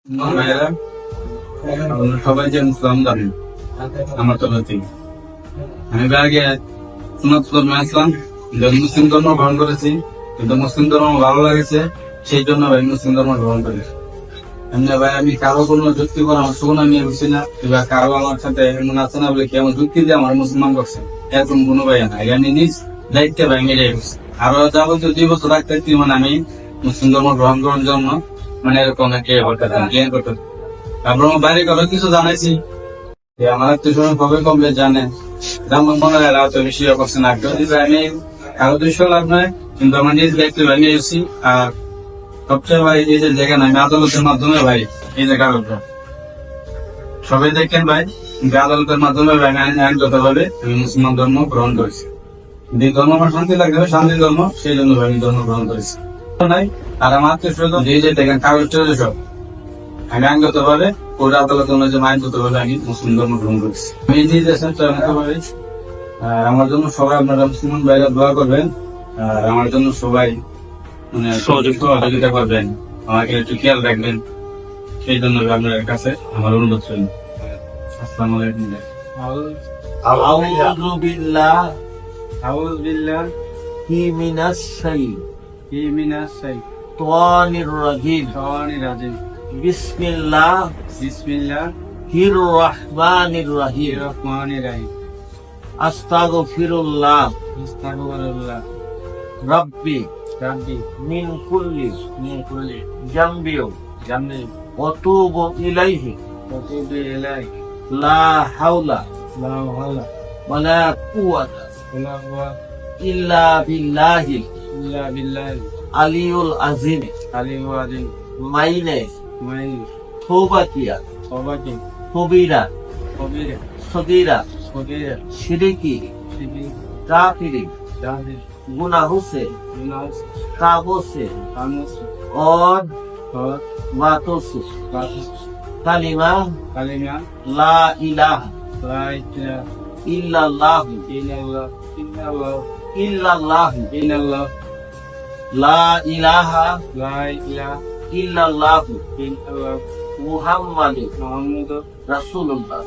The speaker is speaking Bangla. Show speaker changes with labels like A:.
A: ভাইয়েরা, আপনারা সবাই যে মুসলমান জানেন আমার তরফ থেকে। আমি আগে সুন্নাত ধর্মে আসলাম, মুসলিম ধর্ম গ্রহণ করেছি, কিন্তু মুসলিম ধর্ম ভালো লাগেছে, সেই জন্য ভাই মুসলিম ধর্ম গ্রহণ করি। এমনি ভাই আমি কারো কোনো যুক্তি পরামর্শ কোনো নিয়ে বুঝছি না, এবার কারো আমার সাথে এমন আছে না বলে কি আমার যুক্তি দিয়ে আমার মুসলমান করছে, এরকম কোনো ভাই না। আমি নিজ দায়িত্বে ভাই মেরে গেছি। আরো যাবতীয় 2 বছর রাখতে মানে আমি মুসলিম ধর্ম গ্রহণ করার জন্য মানে এরকম একটা জ্ঞান করতে। তারপর আমার বাইরে কারো কিছু জানাইছি, যে আমার আত্মীয় স্বজন কবে কমবে জানে, যেমন মনে হয় এরা তো বেশি করছে না, আমি কারো দুইশো লাভ নয়, কিন্তু আমার নিজ দায়িত্ব ভাই নিয়ে এসেছি। আর সবচেয়ে ভাই এই যে দেখেন আমি আদালতের মাধ্যমে ভাই এই যে কাগজটা সবাই দেখেন ভাই, কিন্তু আদালতের মাধ্যমে ভাই আইনগতভাবে আমি মুসলমান ধর্ম গ্রহণ করেছি। যে ধর্ম আমার শান্তি লাগবে, শান্তি ধর্ম, সেই জন্য ভাই আমি ধর্ম গ্রহণ করেছি। নাই আর আমার আত্মীয় স্বজন এই যে দেখেন কাগজটা সব আমি আইনগত ভাবে কোর্ট আদালত অনুযায়ী আইনগত ভাবে আমি মুসলিম ধর্ম গ্রহণ করেছি। আমি এই যে দেশের আমার জন্য সবাই আপনারা মুসলমান ভাইরা দোয়া করবেন, আর আমার জন্য সবাই মানে সহযোগিতা করবেন, আমাকে একটু খেয়াল রাখবেন, সেই জন্য আপনার কাছে আমার অনুরোধ ছিল। আসসালামু আলাইকুম।
B: আউযু বিল্লাহি
A: আউযু বিল্লাহি
B: মিনাশ
A: মিনাশ
B: শাইতানির রাজিম। বিসমিল্লাহির রহমানির রহিম। আস্তাগফিরুল্লাহ রাব্বি মিন কুল্লি জামবি ওয়া তুবু ইলাইহি লা হাওলা ওয়া লা কুওয়াতা ইল্লা বিল্লাহিল আলিয়ুল আযীম। মাইনে তওবাতিয়া কবিরা সগীরা শিরকি কাফিরি গুনাহ হচ্ছে কাবসে और बातों से कलिमा ला इलाहा इल्लल्लाह ला इलाहा इल्लल्लाह मुहम्मद रसूलुल्लाह।